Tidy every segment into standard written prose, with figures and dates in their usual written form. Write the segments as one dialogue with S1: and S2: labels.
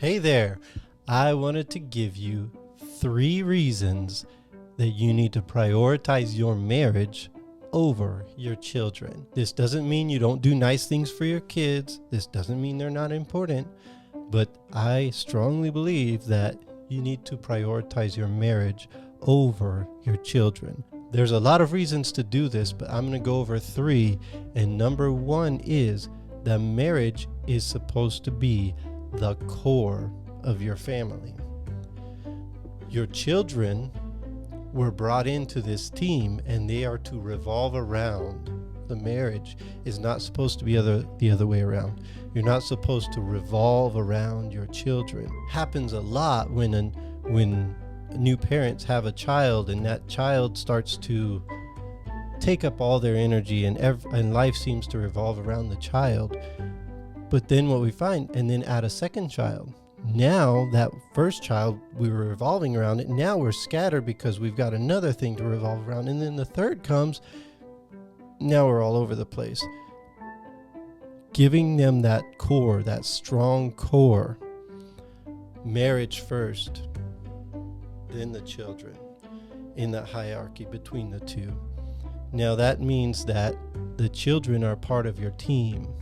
S1: Hey there, I wanted to give you 3 reasons that you need to prioritize your marriage over your children. This doesn't mean you don't do nice things for your kids. This doesn't mean they're not important, but I strongly believe that you need to prioritize your marriage over your children. There's a lot of reasons to do this, but I'm going to go over 3, and number 1 is that marriage is supposed to be the core of your family. Your children were brought into this team and they are to revolve around. The marriage is not supposed to be the other way around. You're not supposed to revolve around your children. It happens a lot when new parents have a child and that child starts to take up all their energy and life seems to revolve around the child. But then what we find, and then add a second child. Now that first child, we were revolving around it. Now we're scattered because we've got another thing to revolve around. And then the third comes. Now we're all over the place. Giving them that core, that strong core. Marriage first, then the children, in that hierarchy between the two. Now that means that the children are part of your team,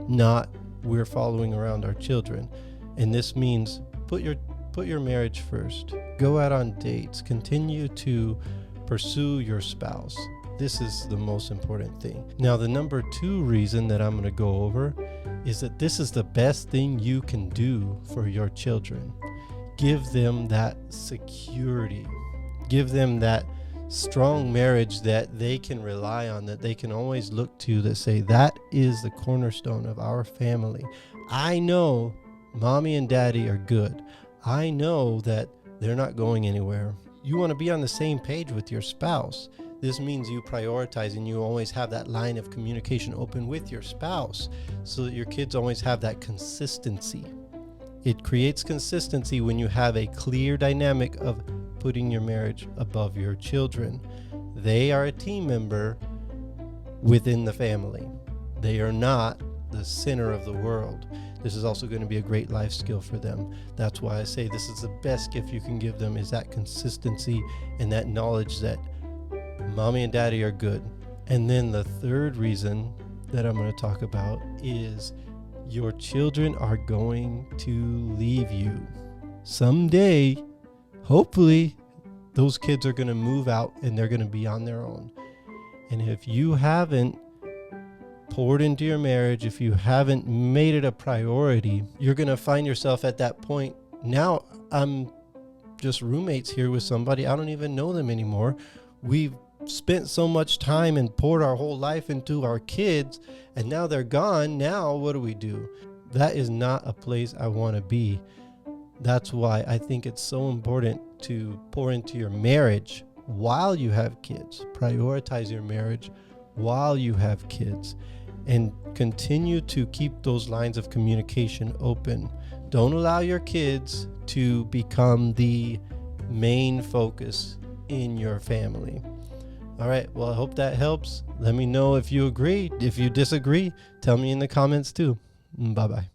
S1: not we're following around our children. And this means put your marriage first. Go out on dates. Continue to pursue your spouse. This is the most important thing. Now, the number 2 reason that I'm going to go over is that this is the best thing you can do for your children. Give them that security. Give them that strong marriage that they can rely on, that they can always look to, that say, that is the cornerstone of our family. I know mommy and daddy are good. I know that they're not going anywhere. You want to be on the same page with your spouse. This means you prioritize and you always have that line of communication open with your spouse so that your kids always have that consistency. It creates consistency when you have a clear dynamic of putting your marriage above your children. They are a team member within the family. They are not the center of the world. This is also going to be a great life skill for them. That's why I say this is the best gift you can give them, is that consistency and that knowledge that mommy and daddy are good. And then the third reason that I'm going to talk about is your children are going to leave you. Someday, hopefully, those kids are going to move out and they're going to be on their own. And if you haven't poured into your marriage, if you haven't made it a priority, you're going to find yourself at that point. Now I'm just roommates here with somebody. I don't even know them anymore. We've spent so much time and poured our whole life into our kids, and now they're gone. Now what do? That is not a place I want to be. That's why I think it's so important to pour into your marriage while you have kids. Prioritize your marriage while you have kids, and continue to keep those lines of communication open. Don't allow your kids to become the main focus in your family. All right, well, I hope that helps. Let me know if you agree. If you disagree, tell me in the comments too. Bye-bye.